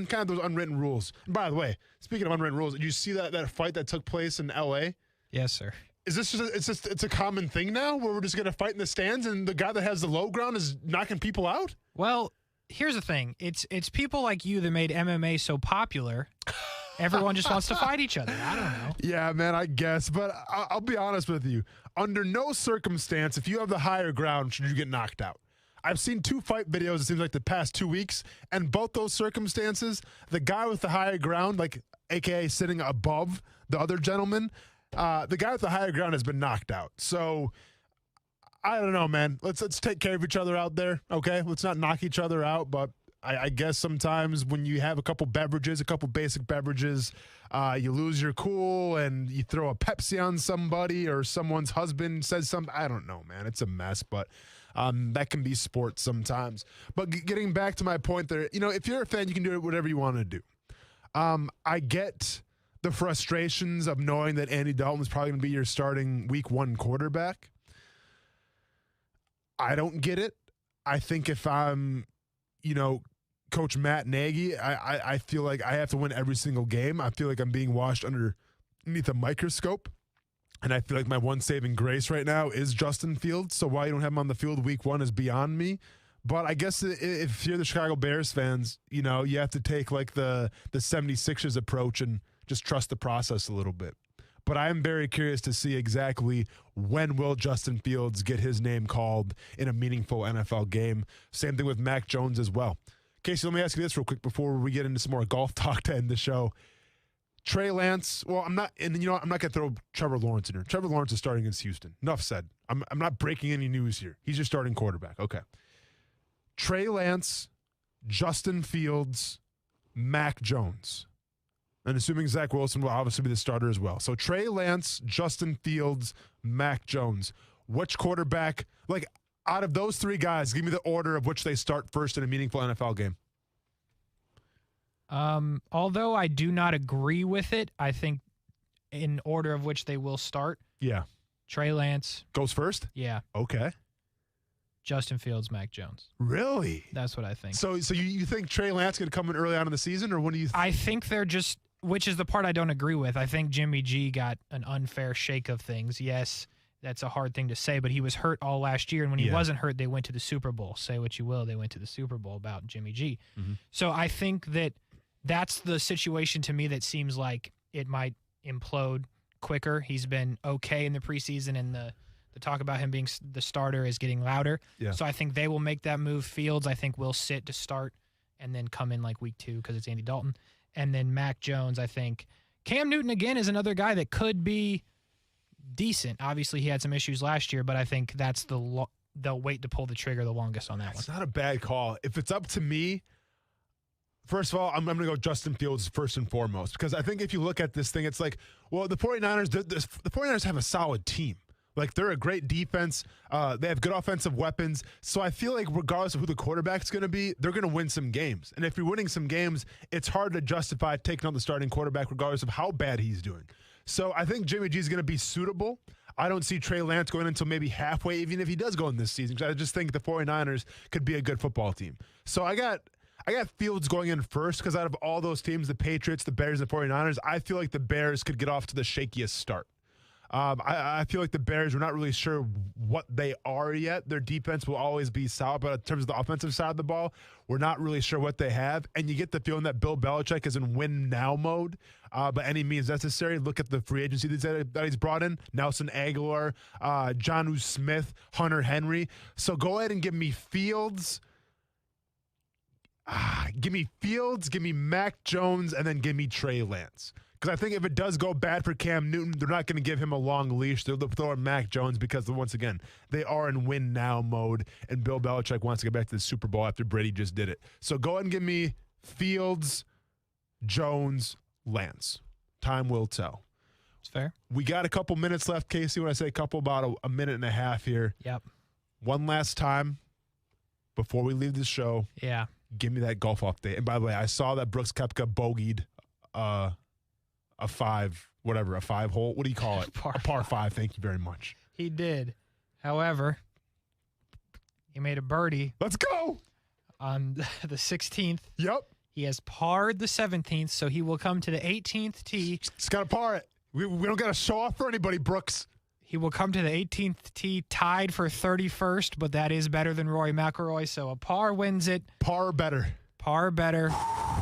kind of those unwritten rules. And by the way, speaking of unwritten rules, did you see that fight that took place in L.A.? Yes, sir. Is this it's a common thing now where we're just going to fight in the stands and the guy that has the low ground is knocking people out? Well, here's the thing. It's people like you that made MMA so popular. Everyone just wants to fight each other. I don't know. Yeah, man, I guess. But I'll be honest with you. Under no circumstance, if you have the higher ground, should you get knocked out. I've seen 2 fight videos, it seems like the past 2 weeks, and both those circumstances, the guy with the higher ground, like AKA sitting above the other gentleman, the guy with the higher ground has been knocked out. So I don't know, man. Let's take care of each other out there, okay? Let's not knock each other out, but I guess sometimes when you have a couple basic beverages, you lose your cool and you throw a Pepsi on somebody or someone's husband says something. I don't know, man. It's a mess, but that can be sports sometimes. But getting back to my point there, if you're a fan, you can do whatever you want to do. I get the frustrations of knowing that Andy Dalton is probably going to be your starting week 1 quarterback. I don't get it. I think if I'm, Coach Matt Nagy, I feel like I have to win every single game. I feel like I'm being watched underneath a microscope. And I feel like my one saving grace right now is Justin Fields. So why you don't have him on the field week 1 is beyond me. But I guess if you're the Chicago Bears fans, you have to take like the 76ers approach and just trust the process a little bit. But I am very curious to see exactly when will Justin Fields get his name called in a meaningful NFL game. Same thing with Mac Jones as well. Casey, let me ask you this real quick before we get into some more golf talk to end the show. Trey Lance, well, I'm not going to throw Trevor Lawrence in here. Trevor Lawrence is starting against Houston. Enough said. I'm not breaking any news here. He's your starting quarterback. Okay. Trey Lance, Justin Fields, Mac Jones. And assuming Zach Wilson will obviously be the starter as well. So Trey Lance, Justin Fields, Mac Jones. Which quarterback, out of those 3 guys, give me the order of which they start first in a meaningful NFL game. Although I do not agree with it, I think in order of which they will start. Yeah. Trey Lance. Goes first? Yeah. Okay. Justin Fields, Mac Jones. Really? That's what I think. So you think Trey Lance going to come in early on in the season, or when do you I think they're just, which is the part I don't agree with. I think Jimmy G got an unfair shake of things. Yes, that's a hard thing to say, but he was hurt all last year, and when he wasn't hurt, they went to the Super Bowl. Say what you will, they went to the Super Bowl about Jimmy G. Mm-hmm. So I think that's the situation to me that seems like it might implode quicker. He's been okay in the preseason, and the talk about him being the starter is getting louder. Yeah. So I think they will make that move. Fields, I think, will sit to start and then come in like week 2 because it's Andy Dalton. And then Mac Jones, I think. Cam Newton, again, is another guy that could be decent. Obviously, he had some issues last year, but I think that's they'll wait to pull the trigger the longest on that one. It's not a bad call. If it's up to me, first of all, I'm going to go Justin Fields first and foremost, because I think if you look at this thing, it's like, well, the 49ers, the 49ers have a solid team. Like, they're a great defense. They have good offensive weapons. So I feel like regardless of who the quarterback's going to be, they're going to win some games. And if you're winning some games, it's hard to justify taking on the starting quarterback regardless of how bad he's doing. So I think Jimmy G is going to be suitable. I don't see Trey Lance going until maybe halfway, even if he does go in this season, because I just think the 49ers could be a good football team. So I got Fields going in first, because out of all those teams, the Patriots, the Bears, the 49ers, I feel like the Bears could get off to the shakiest start. I feel like the Bears, we're not really sure what they are yet. Their defense will always be solid, but in terms of the offensive side of the ball, we're not really sure what they have. And you get the feeling that Bill Belichick is in win-now mode by any means necessary. Look at the free agency that he's brought in. Nelson Aguilar, Jonnu Smith, Hunter Henry. So go ahead and give me Fields. Give me Mac Jones, and then give me Trey Lance. Because I think if it does go bad for Cam Newton, they're not going to give him a long leash. They'll throw in Mac Jones because, once again, they are in win-now mode, and Bill Belichick wants to get back to the Super Bowl after Brady just did it. So go ahead and give me Fields, Jones, Lance. Time will tell. It's fair. We got a couple minutes left, Casey. When I say a couple, about a minute and a half here. Yep. One last time before we leave the show. Yeah. Give me that golf update. And by the way, I saw that Brooks Koepka bogeyed a five hole. What do you call it? A par five. Thank you very much. He did. However, he made a birdie. Let's go. On the 16th. Yep. He has parred the 17th, so he will come to the 18th tee. He's got to par it. We don't got to show off for anybody, Brooks. He will come to the 18th tee tied for 31st, but that is better than Rory McIlroy, so a par wins it. Par better. Par better.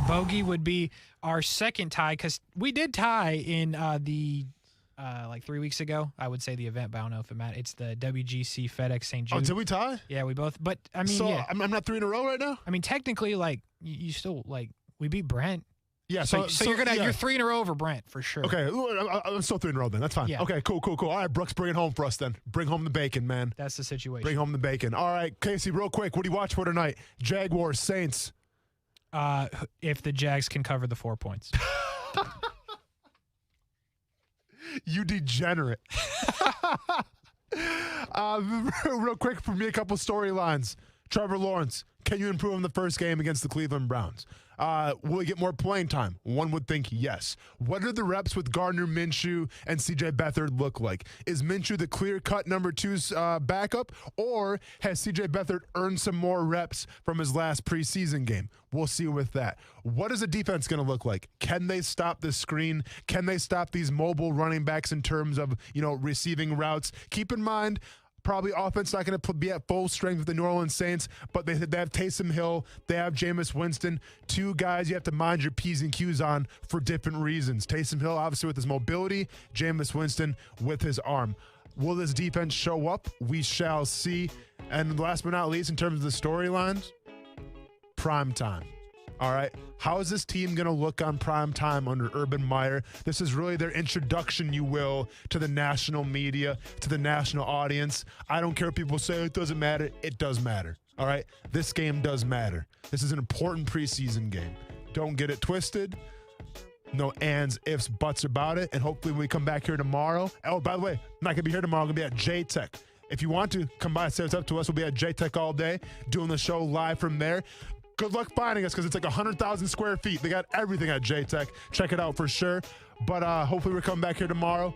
Bogey would be our second tie because we did tie in like 3 weeks ago. I would say the event, but I don't know if it matters. It's the WGC FedEx St. Jude. Oh, did we tie? Yeah, we both. But I mean, so yeah. I'm not 3 in a row right now. I mean, technically, like you still like we beat Brent. Yeah, so you're 3 in a row over Brent for sure. Okay, I'm still 3 in a row then. That's fine. Yeah. Okay, cool. All right, Brooks, bring it home for us then. Bring home the bacon, man. That's the situation. Bring home the bacon. All right, Casey, real quick, what do you watch for tonight? Jaguars, Saints. If the Jags can cover the 4 points. You degenerate. Real quick for me, a couple storylines. Trevor Lawrence, can you improve on the first game against the Cleveland Browns? Will he get more playing time? One would think yes. What do the reps with Gardner Minshew and C.J. Beathard look like? Is Minshew the clear-cut number 2's backup, or has C.J. Beathard earned some more reps from his last preseason game? We'll see with that. What is the defense going to look like? Can they stop the screen? Can they stop these mobile running backs in terms of, receiving routes? Keep in mind, probably offense not going to be at full strength with the New Orleans Saints, but they have Taysom Hill, they have Jameis Winston, 2 guys you have to mind your P's and Q's on for different reasons. Taysom Hill, obviously, with his mobility, Jameis Winston with his arm. Will this defense show up? We shall see. And last but not least, in terms of the storylines, prime time. All right. How is this team going to look on prime time under Urban Meyer? This is really their introduction, you will, to the national media, to the national audience. I don't care if people say it doesn't matter. It does matter. All right. This game does matter. This is an important preseason game. Don't get it twisted. No ands, ifs, buts about it. And hopefully when we come back here tomorrow. Oh, by the way, I'm not going to be here tomorrow. I'm going to be at J-Tech. If you want to, come by, say what's up to us. We'll be at J-Tech all day, doing the show live from there. Good luck finding us because it's like 100,000 square feet. They got everything at J-Tech. Check it out for sure. But hopefully we're coming back here tomorrow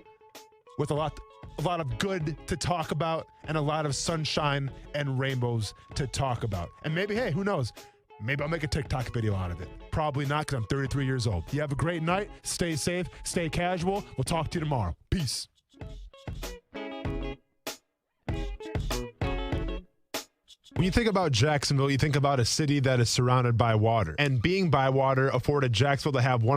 with a lot of good to talk about and a lot of sunshine and rainbows to talk about. And maybe, hey, who knows? Maybe I'll make a TikTok video out of it. Probably not because I'm 33 years old. You have a great night. Stay safe. Stay casual. We'll talk to you tomorrow. Peace. When you think about Jacksonville, you think about a city that is surrounded by water. And being by water afforded Jacksonville to have one